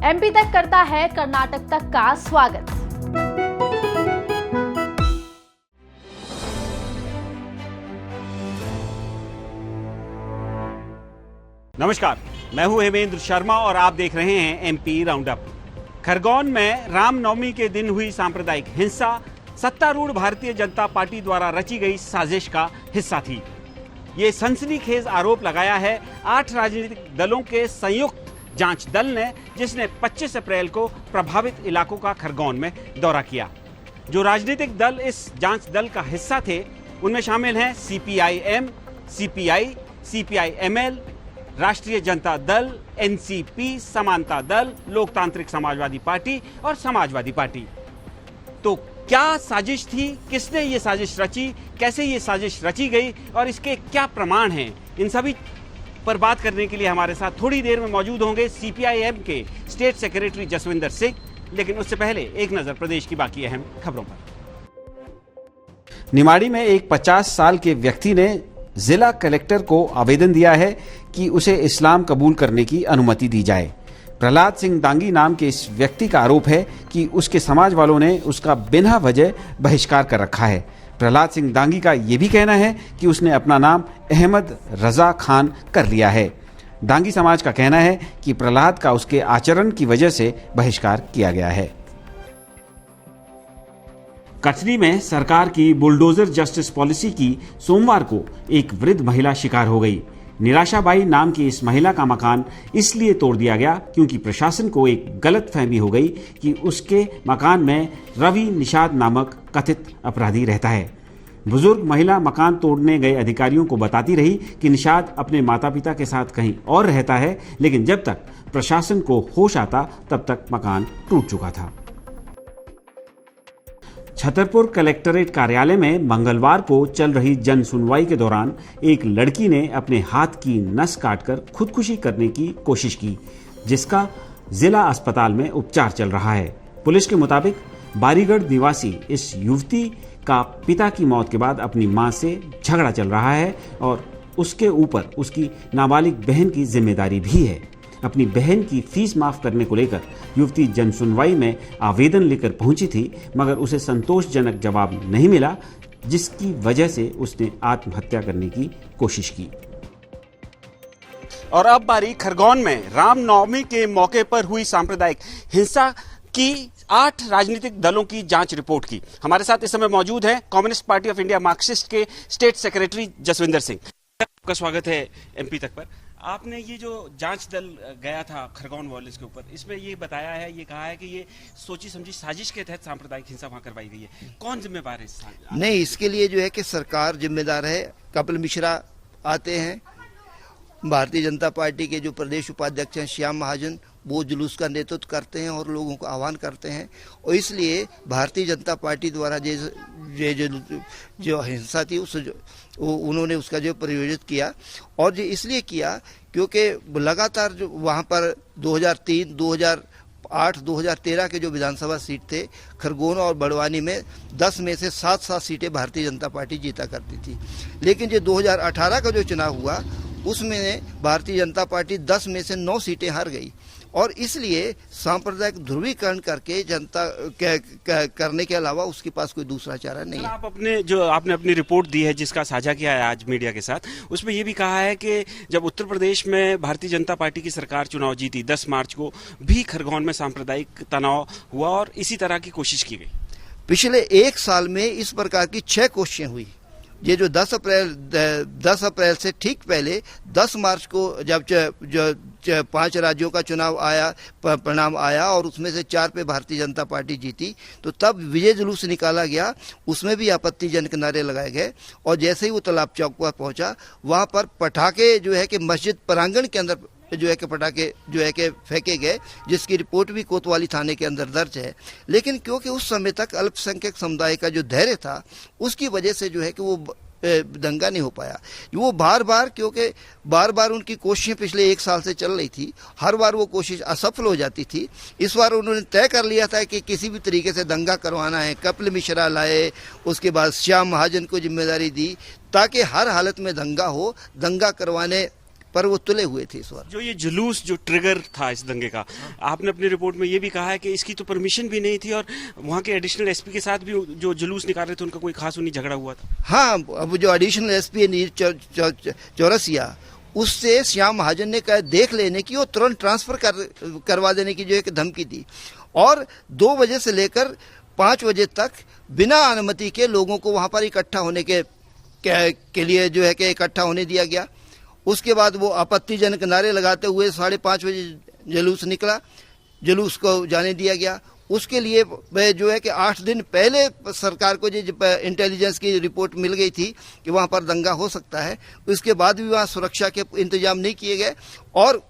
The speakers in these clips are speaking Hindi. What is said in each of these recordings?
एमपी तक करता है कर्नाटक तक का स्वागत। नमस्कार, मैं हूं हेमेंद्र शर्मा और आप देख रहे हैं एमपी राउंड अप। खरगोन में रामनवमी के दिन हुई सांप्रदायिक हिंसा सत्तारूढ़ भारतीय जनता पार्टी द्वारा रची गई साजिश का हिस्सा थी। ये सनसनीखेज आरोप लगाया है 8 राजनीतिक दलों के संयुक्त जांच दल ने, जिसने 25 अप्रैल को प्रभावित इलाकों का खरगोन में दौरा किया। जो राजनीतिक दल इस जांच दल का हिस्सा थे उनमें शामिल हैं सीपीआईएम, सीपीआई, सीपीआईएमएल, राष्ट्रीय जनता दल, एनसीपी, समानता दल, लोकतांत्रिक समाजवादी पार्टी और समाजवादी पार्टी। तो क्या साजिश थी, किसने ये साजिश रची, कैसे ये साजिश रची गई और इसके क्या प्रमाण हैं, इन सभी पर बात करने के लिए हमारे साथ थोड़ी देर में मौजूद होंगे सीपीआईएम के स्टेट सेक्रेटरी जसविंदर सिंह। लेकिन उससे पहले एक नजर प्रदेश की बाकी अहम खबरों पर। निमाड़ी में एक 50 साल के व्यक्ति ने जिला कलेक्टर को आवेदन दिया है कि उसे इस्लाम कबूल करने की अनुमति दी जाए। प्रहलाद सिंह दांगी नाम के इस व्यक्ति का आरोप है कि उसके समाज वालों ने उसका बिना वजह बहिष्कार कर रखा है। प्रहलाद सिंह दांगी का यह भी कहना है कि उसने अपना नाम अहमद रजा खान कर लिया है। दांगी समाज का कहना है कि प्रहलाद का उसके आचरण की वजह से बहिष्कार किया गया है। कचरी में सरकार की बुलडोजर जस्टिस पॉलिसी की सोमवार को एक वृद्ध महिला शिकार हो गई। निराशाबाई नाम की इस महिला का मकान इसलिए तोड़ दिया गया क्योंकि प्रशासन को एक गलतफहमी हो गई कि उसके मकान में रवि निषाद नामक कथित अपराधी रहता है। बुजुर्ग महिला मकान तोड़ने गए अधिकारियों को बताती रही कि निषाद अपने माता पिता के साथ कहीं और रहता है, लेकिन जब तक प्रशासन को होश आता तब तक मकान टूट चुका था। छतरपुर कलेक्टरेट कार्यालय में मंगलवार को चल रही जन सुनवाई के दौरान एक लड़की ने अपने हाथ की नस काटकर खुदकुशी करने की कोशिश की, जिसका जिला अस्पताल में उपचार चल रहा है। पुलिस के मुताबिक बारीगढ़ निवासी इस युवती का पिता की मौत के बाद अपनी मां से झगड़ा चल रहा है और उसके ऊपर उसकी नाबालिग बहन की जिम्मेदारी भी है। अपनी बहन की फीस माफ करने को लेकर युवती जन सुनवाई में आवेदन लेकर पहुंची थी, मगर उसे संतोषजनक जवाब नहीं मिला, जिसकी वजह से उसने आत्महत्या करने की कोशिश की। और अब बारी खरगोन में रामनवमी के मौके पर हुई सांप्रदायिक हिंसा की 8 राजनीतिक दलों की जांच रिपोर्ट की। हमारे साथ इस समय मौजूद हैं communist party of India Marxist के स्टेट सेक्रेटरी जसविंदर सिंह। आपका स्वागत है एमपी तक पर। आपने ये जो जांच दल गया था खरगोन वायलेंस के ऊपर, इसमें ये बताया है, ये कहा है कि ये सोची समझी साजिश के तहत सांप्रदायिक हिंसा वहां करवाई गई है। कौन जिम्मेदार है? नहीं, इसके लिए जो है कि सरकार जिम्मेदार है। कपिल मिश्रा आते हैं, भारतीय जनता पार्टी के जो प्रदेश उपाध्यक्ष हैं श्याम महाजन, वो जुलूस का नेतृत्व करते हैं और लोगों को आह्वान करते हैं। और इसलिए भारतीय जनता पार्टी द्वारा जो हिंसा थी उन्होंने उसका जो प्रयोजित किया, और जो इसलिए किया क्योंकि लगातार जो वहाँ पर 2003, 2008, 2013 के जो विधानसभा सीट थे खरगोन और बड़वानी में 10 में से 7 सीटें भारतीय जनता पार्टी जीता करती थी। लेकिन जो 2018 का जो चुनाव हुआ उसमें भारतीय जनता पार्टी 10 में से 9 सीटें हार गई, और इसलिए सांप्रदायिक ध्रुवीकरण करके जनता करने के अलावा उसके पास कोई दूसरा चारा नहीं है। आपने अपनी रिपोर्ट दी है जिसका साझा किया है आज मीडिया के साथ, उसमें यह भी कहा है कि जब उत्तर प्रदेश में भारतीय जनता पार्टी की सरकार चुनाव जीती 10 मार्च को, भी खरगोन में सांप्रदायिक तनाव हुआ और इसी तरह की कोशिश की गई। पिछले 1 साल में इस प्रकार की 6 कोशिशें हुई। ये जो 10 अप्रैल से ठीक पहले 10 मार्च को जब जो 5 राज्यों का चुनाव आया, परिणाम आया और उसमें से 4 पे भारतीय जनता पार्टी जीती, तो तब विजय जुलूस निकाला गया, उसमें भी आपत्तिजनक नारे लगाए गए। और जैसे ही वो तालाब चौक पर पहुंचा, वहां पर पटाखे जो है कि मस्जिद प्रांगण के अंदर जो है कि पटाखे जो है कि फेंके गए, जिसकी रिपोर्ट भी कोतवाली थाने के अंदर दर्ज है। लेकिन क्योंकि उस समय तक अल्पसंख्यक समुदाय का जो धैर्य था, उसकी वजह से जो है कि वो दंगा नहीं हो पाया। वो क्योंकि बार बार उनकी कोशिशें पिछले 1 साल से चल रही थी, हर बार वो कोशिश असफल हो जाती थी। इस बार उन्होंने तय कर लिया था कि किसी भी तरीके से दंगा करवाना है। कपिल मिश्रा लाए, उसके बाद श्याम महाजन को जिम्मेदारी दी ताकि हर हालत में दंगा हो। दंगा करवाने पर वो तुले हुए थे इस बार। जो ये जुलूस जो ट्रिगर था इस दंगे का, आपने अपनी रिपोर्ट में ये भी कहा है कि इसकी तो परमिशन भी नहीं थी और वहाँ के एडिशनल एसपी के साथ भी जो जुलूस निकाल रहे थे उनका कोई खास उन्हीं झगड़ा हुआ था। हाँ, अब जो एडिशनल एसपी है चौरसिया, उससे श्याम महाजन ने कहा देख लेने की और तुरंत ट्रांसफर करवा देने की जो एक धमकी दी, और 2 बजे से लेकर 5 बजे तक बिना अनुमति के लोगों को वहां पर इकट्ठा होने के लिए जो है कि इकट्ठा होने दिया गया। उसके बाद वो आपत्तिजनक नारे लगाते हुए 5:30 बजे जुलूस निकला, जुलूस को जाने दिया गया। उसके लिए जो है कि 8 दिन पहले सरकार को जो इंटेलिजेंस की रिपोर्ट मिल गई थी कि वहां पर दंगा हो सकता है, उसके बाद भी वहां सुरक्षा के इंतजाम नहीं किए गए और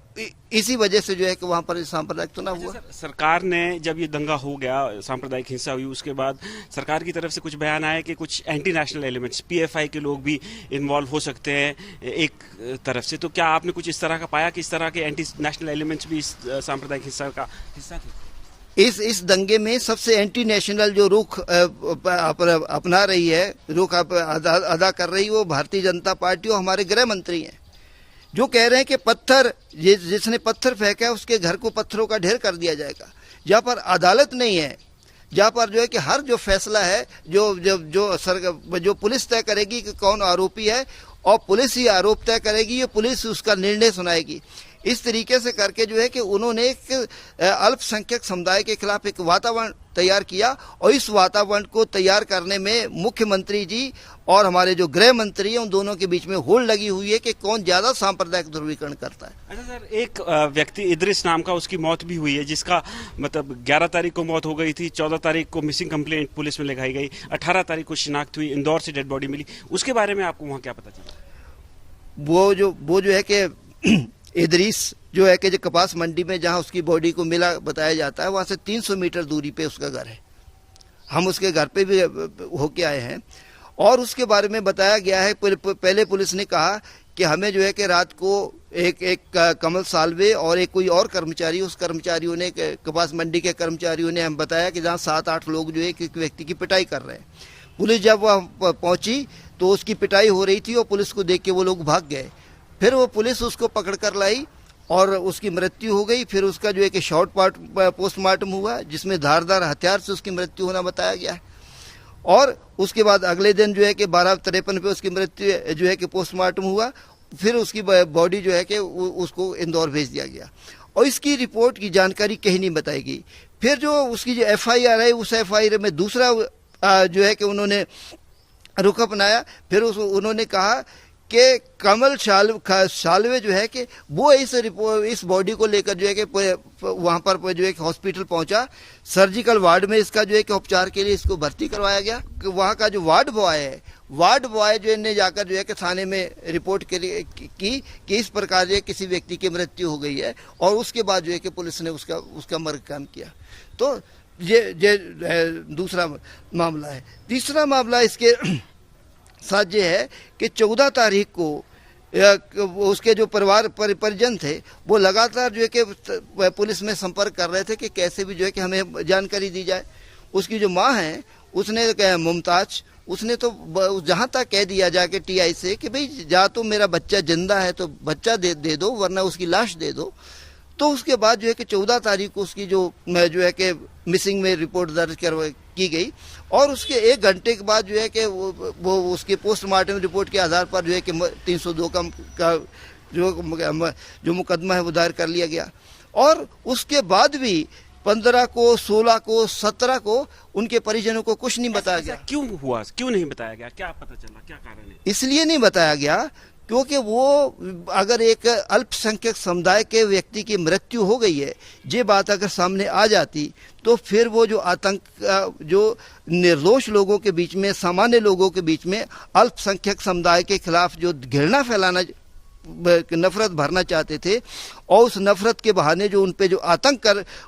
इसी वजह से जो है कि वहां पर सांप्रदायिक चुनाव हुआ। सरकार ने जब ये दंगा हो गया, सांप्रदायिक हिंसा हुई, उसके बाद सरकार की तरफ से कुछ बयान आया कि कुछ एंटी नेशनल एलिमेंट्स, पीएफआई के लोग भी इन्वॉल्व हो सकते हैं एक तरफ से। तो क्या आपने कुछ इस तरह का पाया कि इस तरह के एंटी नेशनल एलिमेंट्स भी इस सांप्रदायिक हिंसा का हिस्सा थे? इस दंगे में सबसे एंटी नेशनल जो रुख अपना रही है, रुख अदा कर रही है, वो भारतीय जनता पार्टी और हमारे गृह मंत्री हैं, जो कह रहे हैं कि पत्थर, जिसने पत्थर फेंका है उसके घर को पत्थरों का ढेर कर दिया जाएगा। जहाँ पर अदालत नहीं है, जहाँ पर जो है कि हर जो फैसला है जो पुलिस तय करेगी कि कौन आरोपी है और पुलिस ही आरोप तय करेगी, ये पुलिस उसका निर्णय सुनाएगी। इस तरीके से करके जो है कि उन्होंने एक अल्पसंख्यक समुदाय के खिलाफ एक वातावरण तैयार किया, और इस वातावरण को तैयार करने में मुख्यमंत्री जी और हमारे जो गृह मंत्री हैं उन दोनों के बीच में होड़ लगी हुई है कि कौन ज्यादा सांप्रदायिक ध्रुवीकरण करता है। अच्छा सर, एक व्यक्ति इद्रिस नाम का, उसकी मौत भी हुई है, जिसका मतलब 11 तारीख को मौत हो गई थी, 14 तारीख को मिसिंग कंप्लेंट पुलिस में लगाई गई, 18 तारीख को शिनाख्त हुई, इंदौर से डेड बॉडी मिली। उसके बारे में आपको वहाँ क्या पता चला? वो जो है कि इदरीस जो है कि जो कपास मंडी में जहां उसकी बॉडी को मिला बताया जाता है, वहां से 300 मीटर दूरी पे उसका घर है। हम उसके घर पे भी होके आए हैं और उसके बारे में बताया गया है। पहले पुलिस ने कहा कि हमें जो है कि रात को एक कमल सालवे और एक कोई और कर्मचारी, उस कर्मचारियों ने, कपास मंडी के कर्मचारियों ने हम बताया कि जहाँ 7-8 लोग जो है एक व्यक्ति की पिटाई कर रहे हैं। पुलिस जब वह पहुंची तो उसकी पिटाई हो रही थी और पुलिस को देख के वो लोग भाग गए। फिर वो पुलिस उसको पकड़ कर लाई और उसकी मृत्यु हो गई। फिर उसका जो है कि शॉर्ट पोस्टमार्टम हुआ, जिसमें धारदार हथियार से उसकी मृत्यु होना बताया गया है। और उसके बाद अगले दिन जो है कि 12:53 पे उसकी मृत्यु जो है कि पोस्टमार्टम हुआ। फिर उसकी बॉडी जो है कि उसको इंदौर भेज दिया गया और इसकी रिपोर्ट की जानकारी कहीं नहीं बताई गई। फिर जो उसकी जो FIR है, उस FIR में दूसरा जो है कि उन्होंने रुख अपनाया। फिर उन्होंने कहा कि कमल सालवे जो है कि वो इस बॉडी को लेकर जो है कि वहां पर जो है कि हॉस्पिटल पहुंचा। सर्जिकल वार्ड में इसका जो है कि उपचार के लिए इसको भर्ती करवाया गया। वहां का जो वार्ड बॉय है, वार्ड बॉय जो ने जाकर जो है कि थाने में रिपोर्ट की कि इस प्रकार जो है किसी व्यक्ति की मृत्यु हो गई है, और उसके बाद जो है कि पुलिस ने उसका मर्ग किया। तो ये दूसरा मामला है। तीसरा मामला इसके साथ ये है कि 14 तारीख को उसके जो परिजन थे वो लगातार जो है कि पुलिस में संपर्क कर रहे थे कि कैसे भी जो है कि हमें जानकारी दी जाए। उसकी जो माँ है, उसने मुमताज, उसने तो जहाँ तक कह दिया जाके TI से कि भाई या तो मेरा बच्चा जिंदा है तो बच्चा दे दो, वरना उसकी लाश दे दो। तो उसके बाद जो है कि 14 तारीख को उसकी जो है कि मिसिंग में रिपोर्ट दर्ज की गई और उसके 1 घंटे के बाद जो है कि वो उसके पोस्टमार्टम रिपोर्ट के आधार पर जो है कि 302 का जो मुकदमा है वो दायर कर लिया गया। और उसके बाद भी 15 को, 16 को, 17 को उनके परिजनों को कुछ नहीं बताया गया। क्यों हुआ, क्यों नहीं बताया गया, क्या पता चला, क्या कारण है? इसलिए नहीं बताया गया क्योंकि वो अगर एक अल्पसंख्यक समुदाय के व्यक्ति की मृत्यु हो गई है, ये बात अगर सामने आ जाती तो फिर वो जो आतंक, जो निर्दोष लोगों के बीच में, सामान्य लोगों के बीच में अल्पसंख्यक समुदाय के खिलाफ जो घृणा फैलाना, नफरत भरना चाहते थे, और उस नफरत के बहाने जो उन पे जो आतंक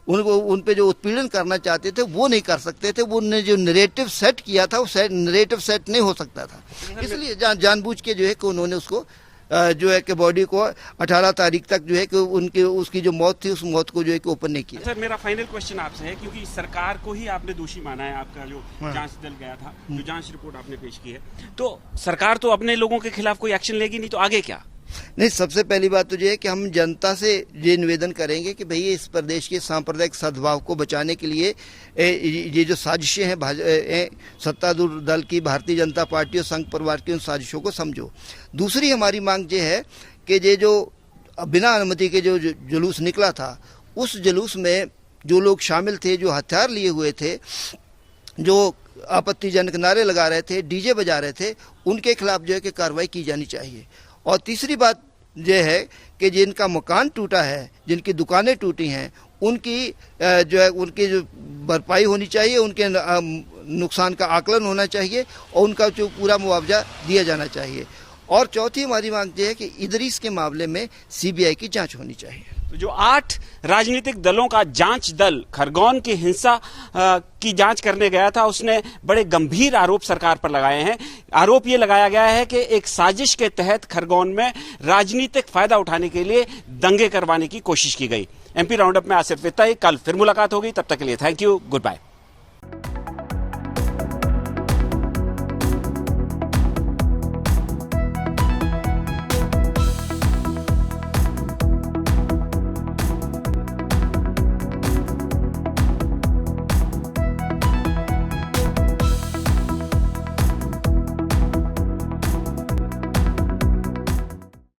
उन पे जो उत्पीड़न करना चाहते थे वो नहीं कर सकते थे। वो उन्होंने जो नैरेटिव सेट किया था वो नैरेटिव सेट नहीं हो सकता था। इसलिए जानबूझ के जो है कि उन्होंने उसको जो है कि बॉडी को 18 तारीख तक जो है कि उसकी जो मौत थी उस मौत को जो है कि ओपन नहीं किया। सर, मेरा फाइनल क्वेश्चन आपसे है, क्योंकि सरकार को ही आपने दोषी माना है, आपका जो जांच दल गया था, जो जांच रिपोर्ट आपने पेश की है, तो सरकार तो अपने लोगों के खिलाफ कोई एक्शन लेगी नहीं, तो आगे क्या? नहीं, सबसे पहली बात तो ये है कि हम जनता से ये निवेदन करेंगे कि भैया इस प्रदेश के सांप्रदायिक सद्भाव को बचाने के लिए ये जो साजिशें हैं सत्तारूढ़ दल की, भारतीय जनता पार्टी और संघ परिवार की, उन साजिशों को समझो। दूसरी हमारी मांग ये है कि ये जो बिना अनुमति के जो जुलूस निकला था, उस जुलूस में जो लोग शामिल थे, जो हथियार लिए हुए थे, जो आपत्तिजनक नारे लगा रहे थे, डीजे बजा रहे थे, उनके खिलाफ जो है कि कार्रवाई की जानी चाहिए। और तीसरी बात यह है कि जिनका मकान टूटा है, जिनकी दुकानें टूटी हैं, उनकी उनकी जो भरपाई होनी चाहिए, उनके नुकसान का आकलन होना चाहिए और उनका जो पूरा मुआवजा दिया जाना चाहिए। और चौथी हमारी मांग यह है कि इदरीस के मामले में सीबीआई की जांच होनी चाहिए। तो जो 8 राजनीतिक दलों का जांच दल खरगोन की हिंसा की जांच करने गया था, उसने बड़े गंभीर आरोप सरकार पर लगाए हैं। आरोप ये लगाया गया है कि एक साजिश के तहत खरगोन में राजनीतिक फायदा उठाने के लिए दंगे करवाने की कोशिश की गई। एमपी राउंडअप में आज सिर्फ इतना ही। कल फिर मुलाकात होगी, तब तक के लिए थैंक यू, गुड बाय।